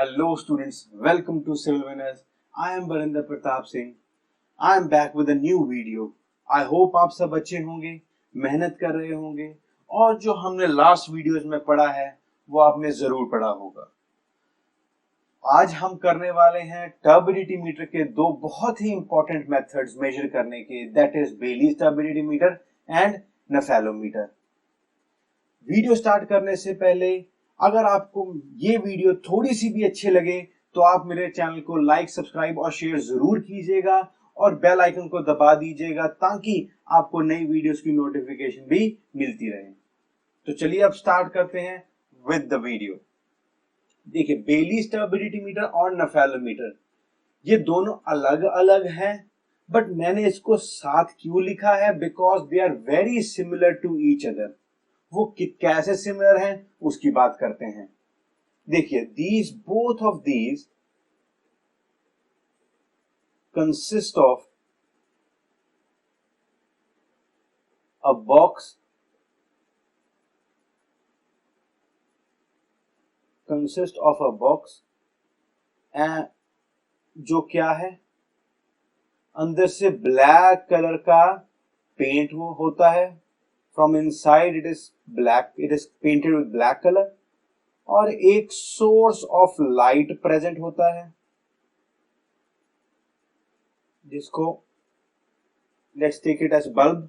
Hello students, welcome to Civil Winners. I am Barinder Pratap Singh. I am back with a new video. I hope आप सब अच्छे होंगे, मेहनत कर रहे होंगे और जो हमने लास्ट वीडियोस में पढ़ा है वो आपने जरूर पढ़ा होगा। आज हम करने वाले हैं टर्बिडिटी मीटर के दो बहुत ही इंपॉर्टेंट मेथड्स मेजर करने के, that is Baylis turbidity meter and nephelometer. Video start करने से पहले अगर आपको ये वीडियो थोड़ी सी भी अच्छे लगे तो आप मेरे चैनल को लाइक, सब्सक्राइब और शेयर जरूर कीजिएगा और बेल आइकन को दबा दीजिएगा ताकि आपको नई वीडियोस की नोटिफिकेशन भी मिलती रहे। तो चलिए अब स्टार्ट करते हैं विद द वीडियो। देखिए, बेलीज टर्बिडिटी मीटर और नेफेलोमीटर ये दोनों अलग अलग हैं, बट मैंने इसको साथ क्यों लिखा है? Because they are very similar to each other. वो कैसे सिमिलर हैं उसकी बात करते हैं। देखिए, both of these consist of a box and जो क्या है, अंदर से ब्लैक कलर का पेंट वो होता है। From inside it is black, it is painted with black color और एक source of light present होता है जिसको let's take it as bulb,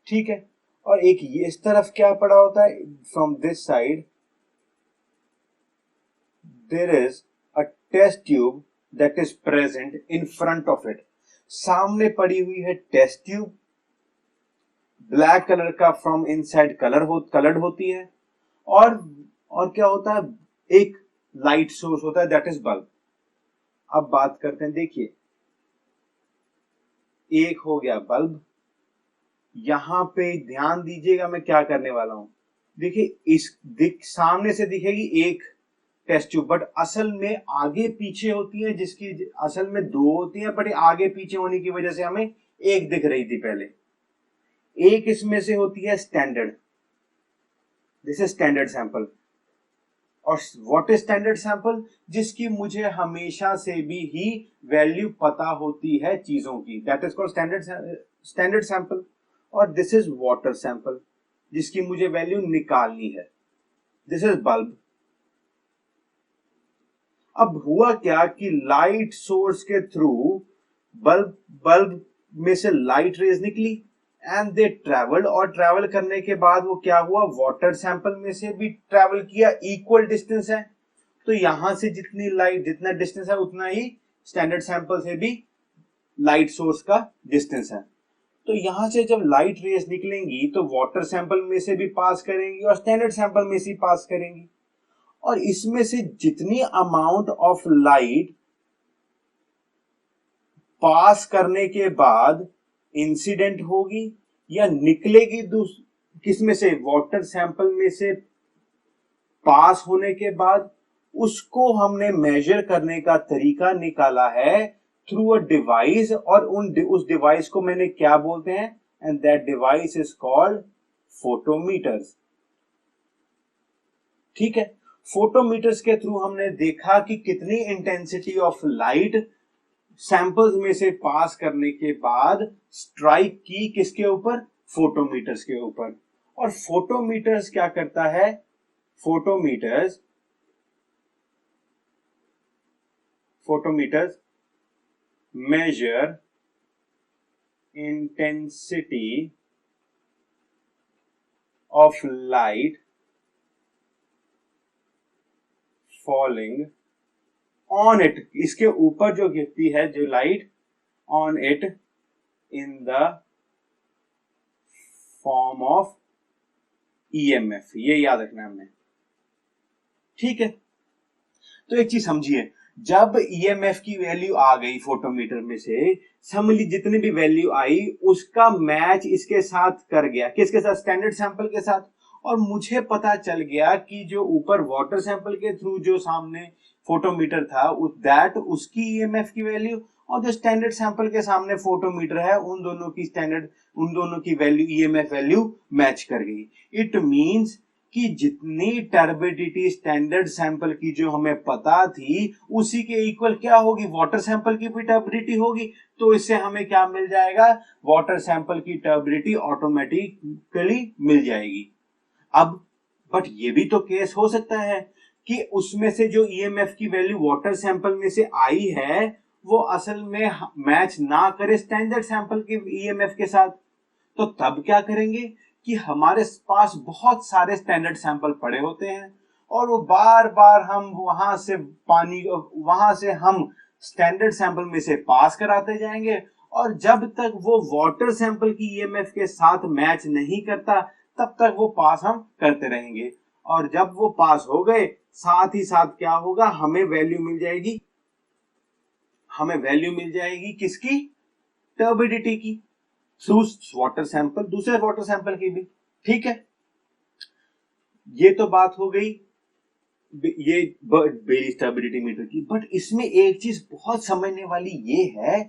ठीक है। और एक ये इस तरफ क्या पड़ा होता है, from this side there is a test tube that is present in front of it। सामने पड़ी हुई है टेस्ट ट्यूब, ब्लैक कलर का फ्रॉम इनसाइड कलर्ड होती है और क्या होता है, एक लाइट सोर्स होता है, दैट इज बल्ब। अब बात करते हैं, देखिए एक हो गया बल्ब। यहां पे ध्यान दीजिएगा मैं क्या करने वाला हूं। देखिए सामने से दिखेगी एक टेस्ट ट्यूब, बट असल में आगे पीछे होती है, जिसकी असल में दो होती है, बट आगे पीछे होने की वजह से हमें एक दिख रही थी पहले। एक इसमें से होती है standard, this is standard sample. और व्हाट इज स्टैंडर्ड सैंपल? जिसकी मुझे हमेशा से भी ही वैल्यू पता होती है चीजों की, that is called standard sample. और दिस इज वाटर सैंपल, जिसकी मुझे वैल्यू निकालनी है, दिस इज बल्ब। अब हुआ क्या कि लाइट सोर्स के थ्रू बल्ब में से लाइट रेज निकली एंड दे ट्रेवल्ड, और ट्रेवल करने के बाद वो क्या हुआ, वाटर सैंपल में से भी ट्रेवल किया, इक्वल डिस्टेंस है। तो यहां से जितना डिस्टेंस है उतना ही स्टैंडर्ड सैंपल से भी लाइट सोर्स का डिस्टेंस है। तो यहां से जब लाइट रेज निकलेंगी तो वाटर सैंपल में से भी पास करेंगी और स्टैंडर्ड सैंपल में से पास करेंगी, और इसमें से जितनी अमाउंट ऑफ लाइट पास करने के बाद इंसिडेंट होगी या निकलेगी किसमें से, वाटर सैंपल में से पास होने के बाद, उसको हमने मेजर करने का तरीका निकाला है थ्रू अ डिवाइस। और उस डिवाइस को मैंने क्या बोलते हैं, and that device is called photometers, ठीक है। फोटोमीटर्स के थ्रू हमने देखा कि कितनी इंटेंसिटी ऑफ लाइट सैंपल्स में से पास करने के बाद स्ट्राइक की किसके ऊपर, फोटोमीटर्स के ऊपर। और फोटोमीटर्स क्या करता है, photometers measure intensity of light falling on it, इसके ऊपर जो गिरती है जो light, on it in the form of EMF. ये याद रखना हमने, ठीक है। तो एक चीज समझिए, जब ईएमएफ की वैल्यू आ गई फोटोमीटर में से, समझ ली जितनी भी वैल्यू आई उसका मैच इसके साथ कर गया, किसके साथ, स्टैंडर्ड सैंपल के साथ। और मुझे पता चल गया कि जो ऊपर वाटर सैंपल के थ्रू जो सामने फोटोमीटर था दैट उसकी ईएमएफ की वैल्यू, और जो स्टैंडर्ड सैंपल के सामने फोटोमीटर है उन दोनों की वैल्यू ईएमएफ वैल्यू मैच कर गई। इट मींस कि जितनी टर्बिडिटी स्टैंडर्ड सैंपल की जो हमें पता थी उसी के इक्वल क्या होगी, वाटर सैंपल की भी टर्बिडिटी होगी। तो इससे हमें क्या मिल जाएगा, वाटर सैंपल की टर्बिडिटी ऑटोमेटिकली मिल जाएगी। अब बट ये भी तो केस हो सकता है कि उसमें से जो ईएमएफ की वैल्यू वाटर सैंपल में से आई है वो असल में मैच ना करे स्टैंडर्ड सैंपल के ईएमएफ के साथ। तो तब क्या करेंगे कि हमारे पास बहुत सारे स्टैंडर्ड सैंपल पड़े होते हैं और वो बार बार हम वहां से हम स्टैंडर्ड सैंपल में से पास कराते जाएंगे और जब तक वो वाटर सैंपल की ईएमएफ के साथ मैच नहीं करता तब तक वो पास हम करते रहेंगे। और जब वो पास हो गए साथ ही साथ क्या होगा, हमें वैल्यू मिल जाएगी किसकी, टर्बिडिटी की, वाटर सैंपल, दूसरे वाटर सैंपल की भी। ठीक है, ये तो बात हो गई ये बेयलीज टर्बिडिटी मीटर की। बट इसमें एक चीज बहुत समझने वाली ये है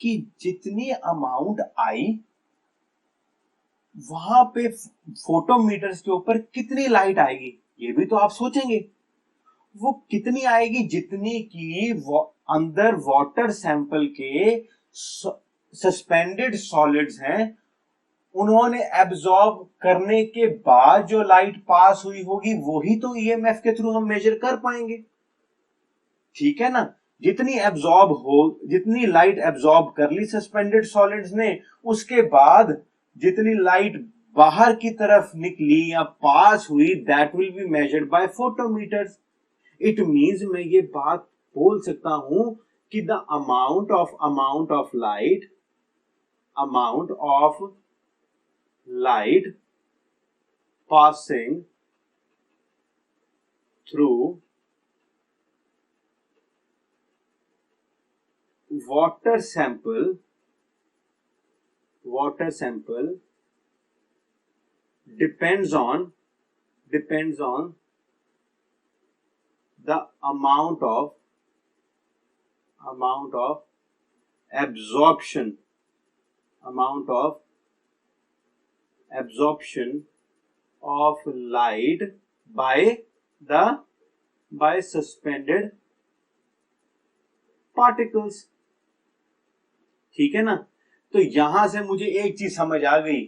कि जितनी अमाउंट आई वहां पे फोटोमीटर्स के ऊपर कितनी लाइट आएगी, ये भी तो आप सोचेंगे। वो कितनी आएगी, जितनी की अंदर वाटर सैंपल के सस्पेंडेड सॉलिड्स हैं उन्होंने एब्जॉर्ब करने के बाद जो लाइट पास हुई होगी वही तो ईएमएफ के थ्रू हम मेजर कर पाएंगे। ठीक है ना, जितनी लाइट एब्जॉर्ब कर ली सस्पेंडेड सॉलिड्स ने, उसके बाद जितनी लाइट बाहर की तरफ निकली या पास हुई that will be measured by photometers. It means मैं ये बात बोल सकता हूं कि the amount of light passing through water sample depends on the amount of absorption of light by suspended particles। ठीक है ना, तो यहां से मुझे एक चीज समझ आ गई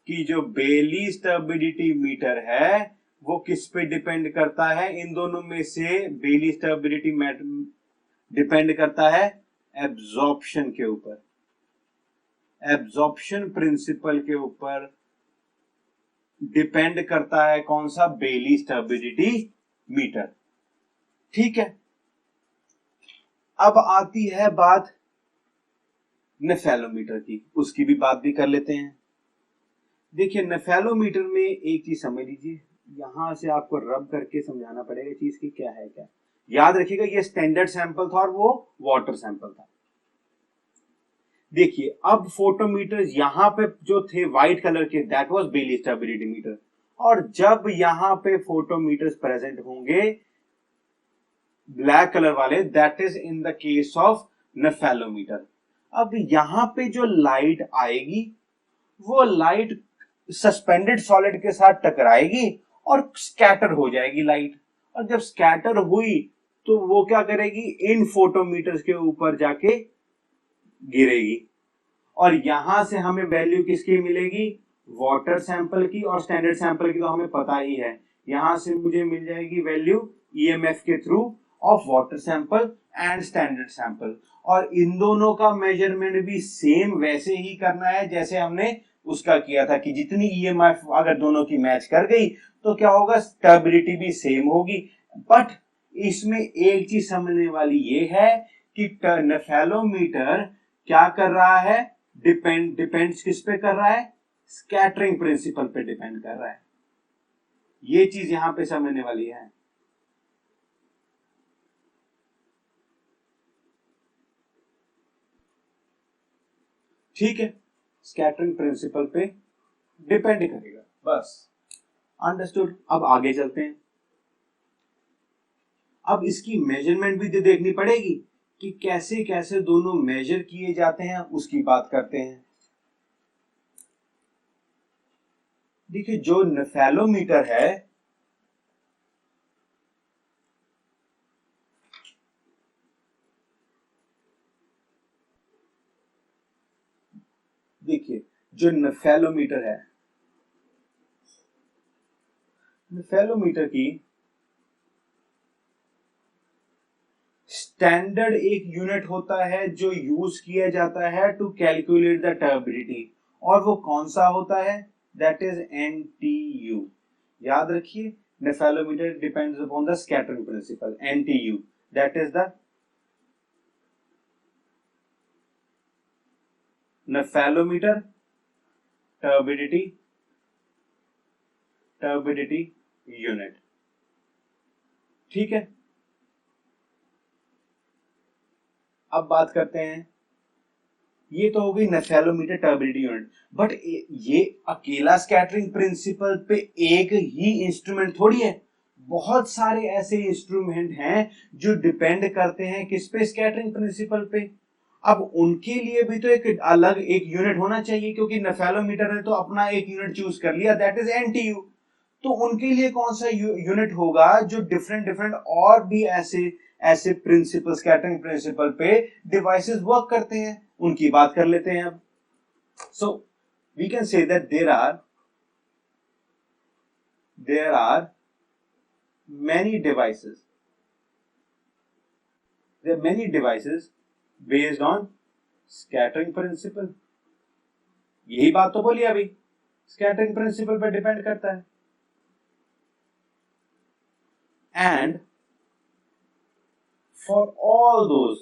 कि जो बेयलीज टर्बिडिटी मीटर है वो किस पे डिपेंड करता है, इन दोनों में से बेयलीज टर्बिडिटी डिपेंड करता है एब्जॉर्प्शन के ऊपर, एब्जॉर्प्शन प्रिंसिपल के ऊपर डिपेंड करता है कौन सा, बेयलीज टर्बिडिटी मीटर। ठीक है, अब आती है बात नेफेलोमीटर की, उसकी भी बात भी कर लेते हैं। देखिए नेफेलोमीटर में एक चीज समझ लीजिए, यहां से आपको रब करके समझाना पड़ेगा चीज की क्या है क्या। याद रखिएगा ये स्टैंडर्ड सैंपल था और वो वाटर सैंपल था। देखिए अब फोटोमीटर्स यहां पे जो थे व्हाइट कलर के that was Baylis turbidity meter, और जब यहां पे फोटोमीटर्स प्रेजेंट होंगे ब्लैक कलर वाले that is in the case of nephelometer. अब यहां पे जो लाइट आएगी वो लाइट सस्पेंडेड सॉलिड के साथ टकराएगी और स्कैटर हो जाएगी लाइट, और जब स्कैटर हुई तो वो क्या करेगी, इन फोटोमीटर्स के ऊपर जाके गिरेगी और यहां से हमें वैल्यू किसकी मिलेगी, वाटर सैंपल की, और स्टैंडर्ड सैंपल की तो हमें पता ही है। यहां से मुझे मिल जाएगी वैल्यू ईएमएफ के through of water sample and standard sample, और इन दोनों का मेजरमेंट भी सेम वैसे ही करना है जैसे हमने उसका किया था कि जितनी ईएमएफ अगर दोनों की मैच कर गई तो क्या होगा, स्टेबिलिटी भी सेम होगी। बट इसमें एक चीज समझने वाली ये है कि नेफेलोमीटर क्या कर रहा है, डिपेंड्स किस पे कर रहा है, स्कैटरिंग प्रिंसिपल पे डिपेंड कर रहा है। ये चीज यहां पे समझने वाली है। ठीक है, स्कैटरिंग प्रिंसिपल पे डिपेंड करेगा, बस अंडरस्टूड। अब आगे चलते हैं, अब इसकी मेजरमेंट भी देखनी पड़ेगी कि कैसे कैसे दोनों मेजर किए जाते हैं, उसकी बात करते हैं। देखिए जो नेफेलोमीटर है जो नेफेलोमीटर है, नेफेलोमीटर की स्टैंडर्ड एक यूनिट होता है जो यूज किया जाता है टू कैलकुलेट द टर्बिडिटी, और वो कौन सा होता है? That is NTU। याद रखिए, nephelometer depends upon the scattering principle, NTU, that is the nephelometer turbidity unit. ठीक है, अब बात करते हैं, ये तो हो गई नेफेलोमीटर टर्बिडिटी यूनिट, बट ये अकेला स्कैटरिंग प्रिंसिपल पे एक ही इंस्ट्रूमेंट थोड़ी है। बहुत सारे ऐसे इंस्ट्रूमेंट हैं जो डिपेंड करते हैं किस पे? स्कैटरिंग प्रिंसिपल पे। अब उनके लिए भी तो एक अलग एक यूनिट होना चाहिए, क्योंकि नेफेलोमीटर ने तो अपना एक यूनिट चूज कर लिया, दैट इज NTU। तो उनके लिए कौन सा यूनिट होगा जो डिफरेंट डिफरेंट और भी ऐसे ऐसे प्रिंसिपल, स्कैटरिंग प्रिंसिपल पे डिवाइसेस वर्क करते हैं, उनकी बात कर लेते हैं अब। So we can say that there are many devices based on scattering principle। यही बात तो बोली अभी, स्कैटरिंग प्रिंसिपल पे डिपेंड करता है। And for all those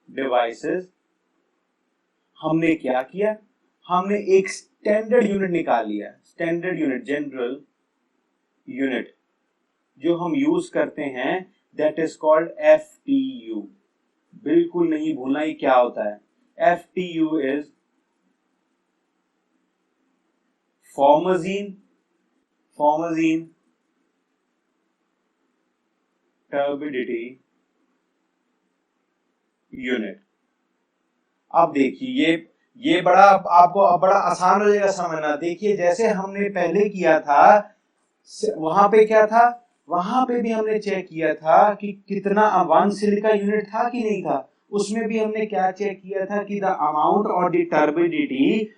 devices हमने क्या किया? हमने एक स्टैंडर्ड यूनिट निकाल लिया, स्टैंडर्ड यूनिट, जनरल यूनिट जो हम यूज करते हैं, दैट इज कॉल्ड FTU। बिल्कुल नहीं भूलना ये क्या होता है। FTU is formazin turbidity unit. अब देखिए, ये बड़ा आपको बड़ा आसान हो जाएगा समझना। देखिए, जैसे हमने पहले किया था, वहां पे क्या था? वहां पे भी हमने चेक किया था कि कितना 1 सिलिका यूनिट था कि नहीं था। उसमें भी हमने क्या चेक किया था कि द अमाउंट और the turbidity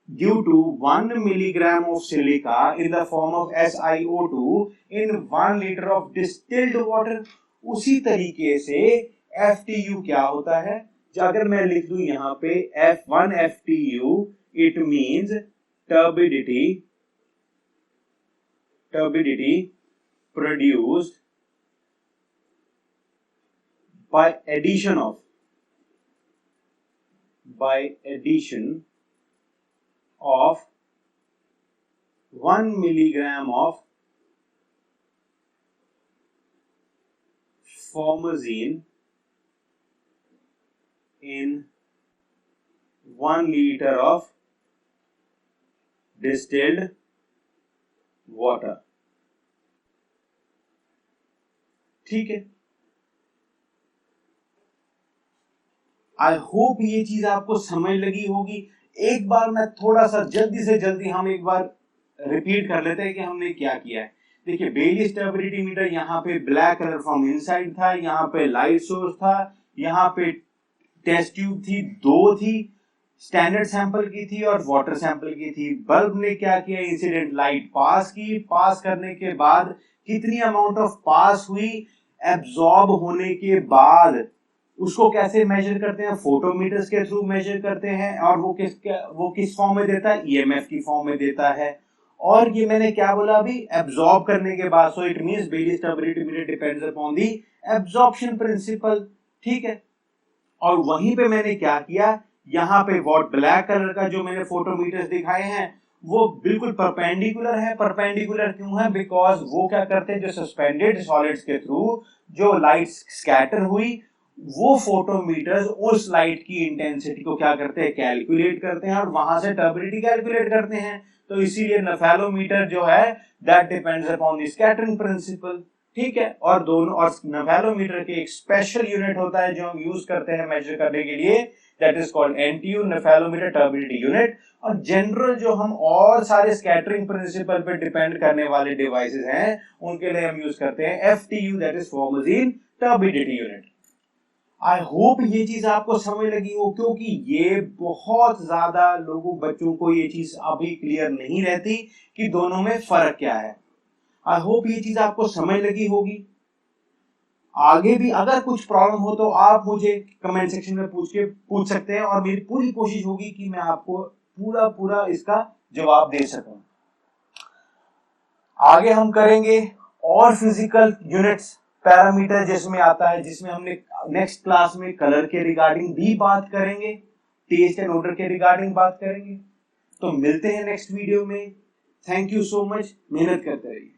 due to 1 milligram of silica in the form of SiO2 in 1 liter of distilled water। उसी तरीके से FTU क्या होता है? जो अगर मैं लिख दूं यहां पे F1 FTU, it means turbidity produced by addition of 1 milligram of formazine in 1 liter of distilled water। ठीक है, आई होप ये चीज आपको समझ लगी होगी। एक बार मैं थोड़ा सा जल्दी से जल्दी हम एक बार रिपीट कर लेते हैं कि हमने क्या किया है। देखिए, बेयलीस टर्बिडिटी मीटर, यहाँ पे ब्लैक कलर फ्रॉम इनसाइड था, यहाँ पे लाइट सोर्स था, यहाँ पे टेस्ट ट्यूब थी, 2 थी, स्टैंडर्ड सैंपल की थी और वाटर सैंपल की थी। बल्ब ने क्या किया? इंसिडेंट लाइट पास की, पास करने के बाद कितनी अमाउंट ऑफ पास हुई, एब्जॉर्ब होने के बाद उसको कैसे मेजर करते हैं? फोटोमीटर्स के थ्रू मेजर करते हैं, और वो किस फॉर्म में देता है? EMF की फॉर्म में देता है। और ये मैंने क्या बोला अभी? एब्जॉर्ब करने के बाद। So it means Baylis turbidity meter depends upon the absorption principle. ठीक है, और वहीं पे मैंने क्या किया? यहाँ पे वॉट ब्लैक कलर का जो मैंने फोटोमीटर्स दिखाए हैं वो बिल्कुल परपेंडिकुलर है। परपेंडिकुलर क्यों है? बिकॉज वो क्या करते हैं, जो सस्पेंडेड सॉलिड्स के थ्रू जो लाइट स्कैटर हुई, वो फोटोमीटर्स उस लाइट की इंटेंसिटी को क्या करते हैं? कैलकुलेट करते हैं, और वहां से टर्बिडिटी कैलकुलेट करते हैं। तो इसीलिए नेफेलोमीटर जो है that depends upon the scattering principle. ठीक है, और दोनों, और नेफेलोमीटर के एक स्पेशल यूनिट होता है जो हम यूज करते हैं मेजर करने के लिए, that is called NTU, nephelometer turbidity unit. और जनरल जो हम और सारे स्कैटरिंग प्रिंसिपल पे डिपेंड करने वाले डिवाइसेस हैं, उनके लिए हम यूज करते हैं FTU, that is formazin turbidity unit. I hope ये चीज आपको समझ लगी हो, क्योंकि ये बहुत ज्यादा बच्चों को ये चीज अभी क्लियर नहीं रहती कि दोनों में फर्क क्या है। आई होप ये चीज आपको समझ लगी होगी। आगे भी अगर कुछ प्रॉब्लम हो तो आप मुझे कमेंट सेक्शन में पूछ सकते हैं, और मेरी पूरी कोशिश होगी कि मैं आपको पूरा पूरा इसका जवाब दे सकूं। आगे हम करेंगे और फिजिकल यूनिट्स पैरामीटर जिसमें आता है, जिसमें हमने नेक्स्ट क्लास में कलर के रिगार्डिंग भी बात करेंगे, टेस्ट एंड ऑर्डर के रिगार्डिंग बात करेंगे। तो मिलते हैं नेक्स्ट वीडियो में। थैंक यू सो मच, मेहनत करते रहिए।